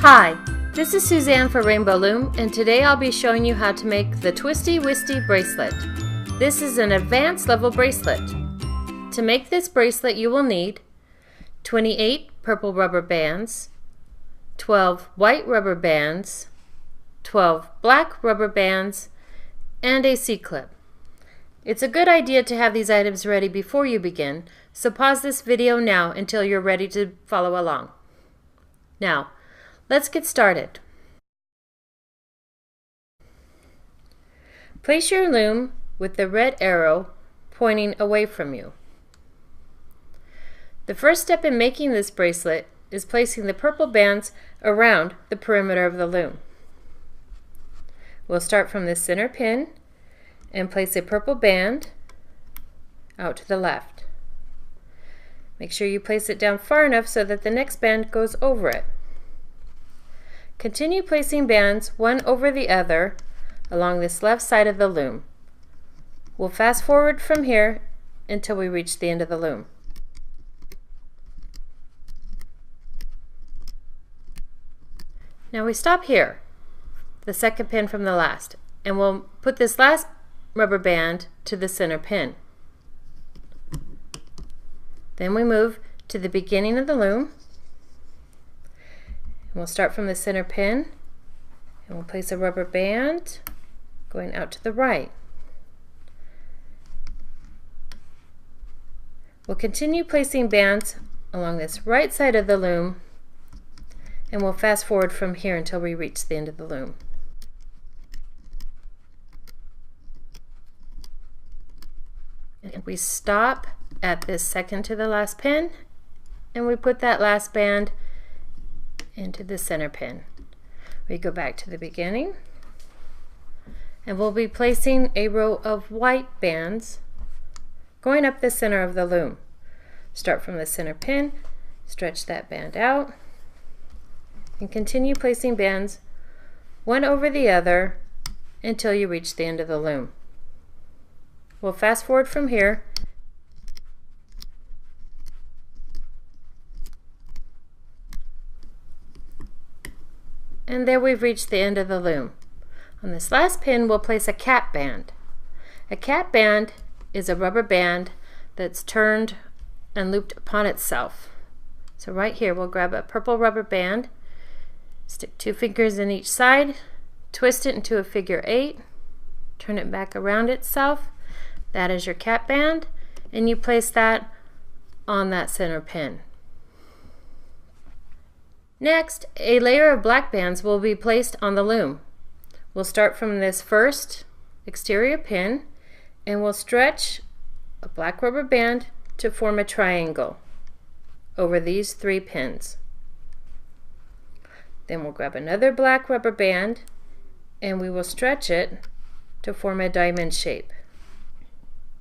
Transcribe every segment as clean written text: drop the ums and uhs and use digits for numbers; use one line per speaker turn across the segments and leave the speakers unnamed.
Hi, this is Suzanne for Rainbow Loom, and today I'll be showing you how to make the Twisty Wisty bracelet. This is an advanced level bracelet. To make this bracelet you will need 28 purple rubber bands, 12 white rubber bands, 12 black rubber bands, and a C-clip. It's a good idea to have these items ready before you begin, so pause this video now until you're ready to follow along. Now, let's get started. Place your loom with the red arrow pointing away from you. The first step in making this bracelet is placing the purple bands around the perimeter of the loom. We'll start from the center pin and place a purple band out to the left. Make sure you place it down far enough so that the next band goes over it. Continue placing bands one over the other along this left side of the loom. We'll fast forward from here until we reach the end of the loom. Now we stop here, the second pin from the last, and we'll put this last rubber band to the center pin. Then we move to the beginning of the loom. We'll start from the center pin and we'll place a rubber band going out to the right. We'll continue placing bands along this right side of the loom, and we'll fast forward from here until we reach the end of the loom. And we stop at this second to the last pin, and we put that last band into the center pin. We go back to the beginning, and we'll be placing a row of white bands going up the center of the loom. Start from the center pin, stretch that band out, and continue placing bands one over the other until you reach the end of the loom. We'll fast forward from here and there we've reached the end of the loom. On this last pin we'll place a cap band. A cap band is a rubber band that's turned and looped upon itself. So right here we'll grab a purple rubber band, stick 2 fingers in each side, twist it into a figure 8, turn it back around itself. That is your cap band, and you place that on that center pin. Next, a layer of black bands will be placed on the loom. We'll start from this first exterior pin and we'll stretch a black rubber band to form a triangle over these 3 pins. Then we'll grab another black rubber band and we will stretch it to form a diamond shape.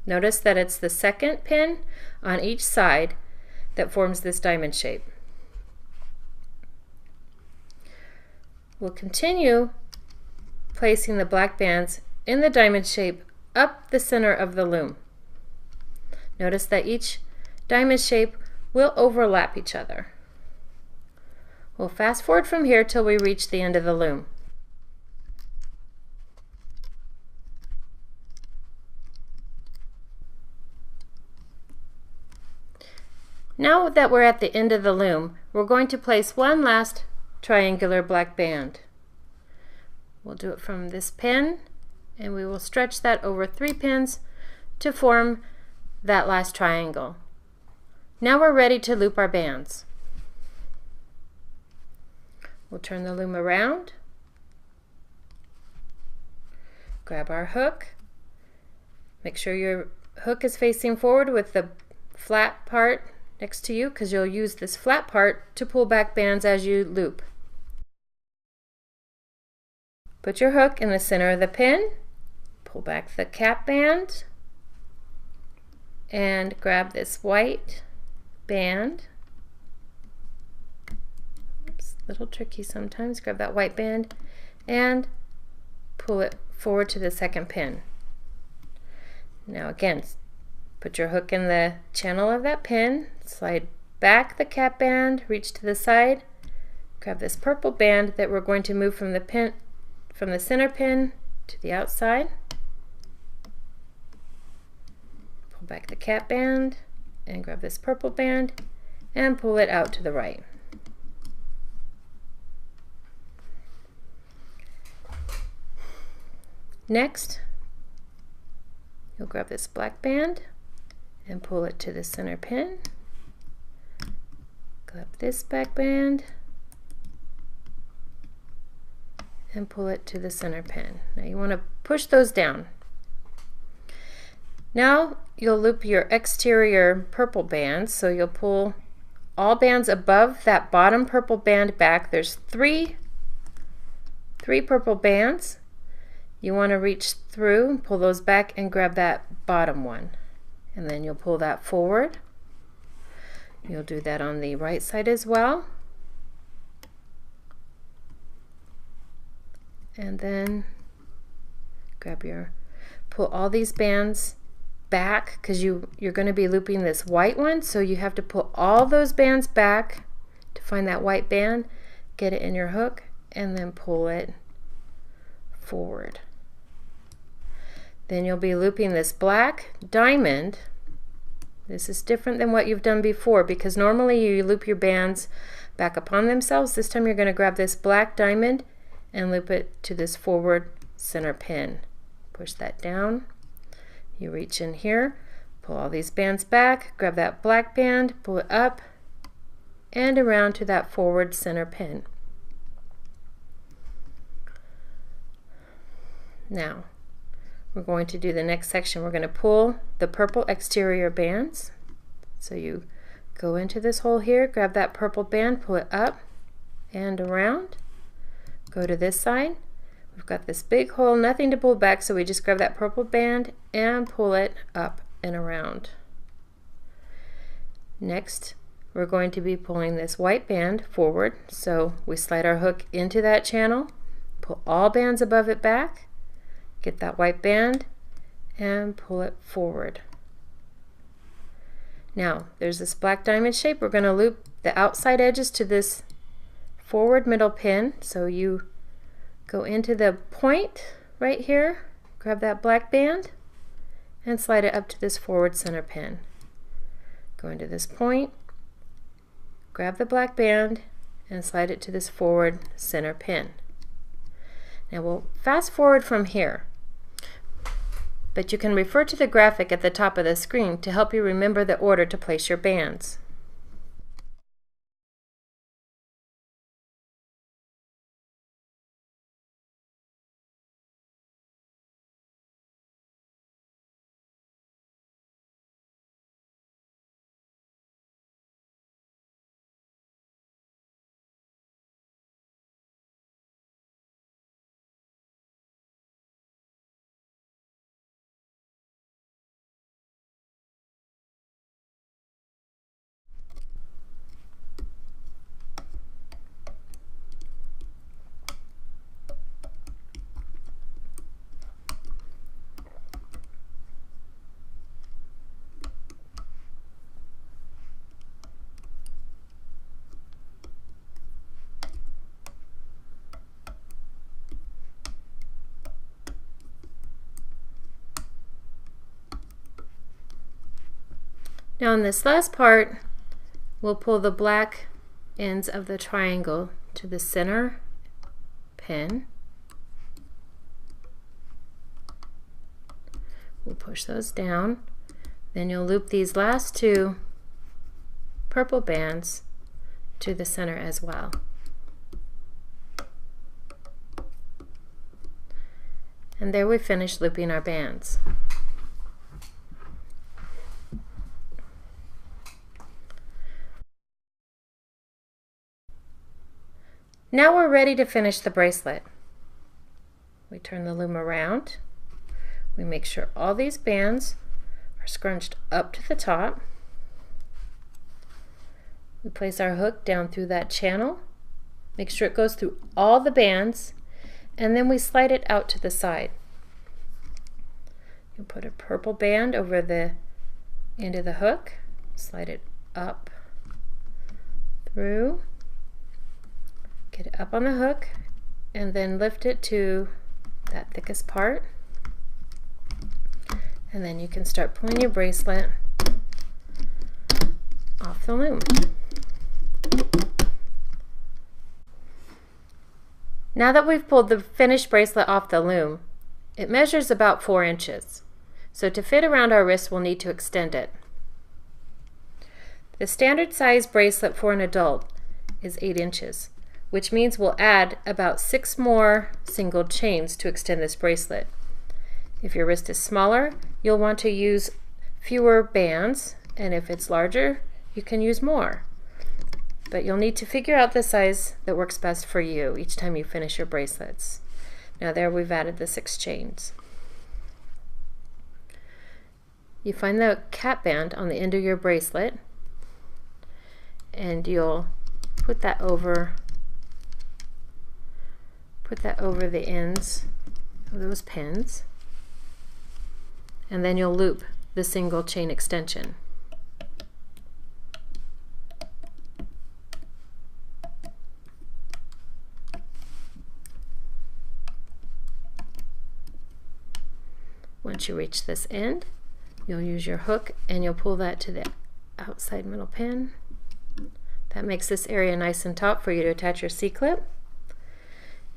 Notice that it's the second pin on each side that forms this diamond shape. We'll continue placing the black bands in the diamond shape up the center of the loom. Notice that each diamond shape will overlap each other. We'll fast forward from here till we reach the end of the loom. Now that we're at the end of the loom, we're going to place one last triangular black band. We'll do it from this pin and we will stretch that over 3 pins to form that last triangle. Now we're ready to loop our bands. We'll turn the loom around, grab our hook, make sure your hook is facing forward with the flat part next to you, because you'll use this flat part to pull back bands as you loop. Put your hook in the center of the pin, pull back the cap band, and grab this white band. Oops, a little tricky sometimes. Grab that white band and pull it forward to the second pin. Now again, put your hook in the channel of that pin, slide back the cap band, reach to the side, grab this purple band that we're going to move from the center pin to the outside. Pull back the cap band and grab this purple band and pull it out to the right. Next, you'll grab this black band and pull it to the center pin. Grab this back band and pull it to the center pin. Now you want to push those down. Now you'll loop your exterior purple bands, so you'll pull all bands above that bottom purple band back. There's three purple bands. You want to reach through and pull those back and grab that bottom one, and then you'll pull that forward. You'll do that on the right side as well, and then pull all these bands back, because you're going to be looping this white one, so you have to pull all those bands back to find that white band, get it in your hook, and then pull it forward. Then you'll be looping this black diamond. This is different than what you've done before, because normally you loop your bands back upon themselves. This time you're going to grab this black diamond and loop it to this forward center pin. Push that down. You reach in here, pull all these bands back, grab that black band, pull it up and around to that forward center pin. Now we're going to do the next section. We're going to pull the purple exterior bands. So you go into this hole here, grab that purple band, pull it up and around. Go to this side. We've got this big hole, nothing to pull back, so we just grab that purple band and pull it up and around. Next, we're going to be pulling this white band forward. So we slide our hook into that channel, pull all bands above it back, get that white band and pull it forward. Now there's this black diamond shape. We're going to loop the outside edges to this forward middle pin. So you go into the point right here, grab that black band and slide it up to this forward center pin. Go into this point, grab the black band and slide it to this forward center pin. Now we'll fast forward from here, but you can refer to the graphic at the top of the screen to help you remember the order to place your bands. Now in this last part, we'll pull the black ends of the triangle to the center pin. We'll push those down. Then you'll loop these last two purple bands to the center as well. And there we finish looping our bands. Now we're ready to finish the bracelet. We turn the loom around. We make sure all these bands are scrunched up to the top. We place our hook down through that channel. Make sure it goes through all the bands, and then we slide it out to the side. You'll put a purple band over the end of the hook, slide it up through, Get it up on the hook and then lift it to that thickest part. And then you can start pulling your bracelet off the loom. Now that we've pulled the finished bracelet off the loom, it measures about 4 inches. So to fit around our wrist, we'll need to extend it. The standard size bracelet for an adult is 8 inches, which means we'll add about 6 more single chains to extend this bracelet. If your wrist is smaller, you'll want to use fewer bands, and if it's larger, you can use more. But you'll need to figure out the size that works best for you each time you finish your bracelets. Now there we've added the 6 chains. You find the cap band on the end of your bracelet, and you'll put that over the ends of those pins, and then you'll loop the single chain extension. Once you reach this end, you'll use your hook and you'll pull that to the outside middle pin. That makes this area nice and taut for you to attach your C-clip.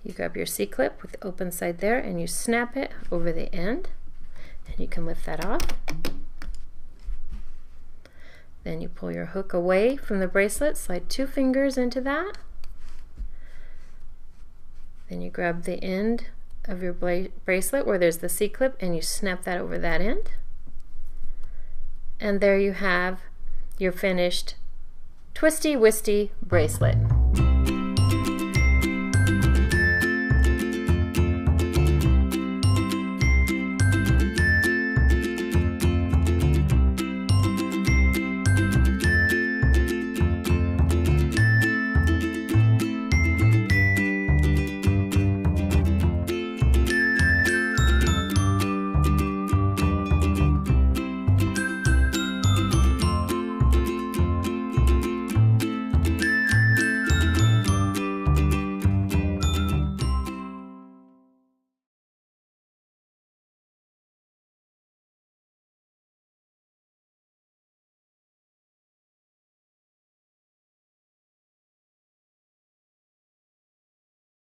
You grab your C-clip with the open side there and you snap it over the end, and you can lift that off. Then you pull your hook away from the bracelet, slide 2 fingers into that. Then you grab the end of your bracelet where there's the C-clip and you snap that over that end. And there you have your finished twisty-wisty bracelet.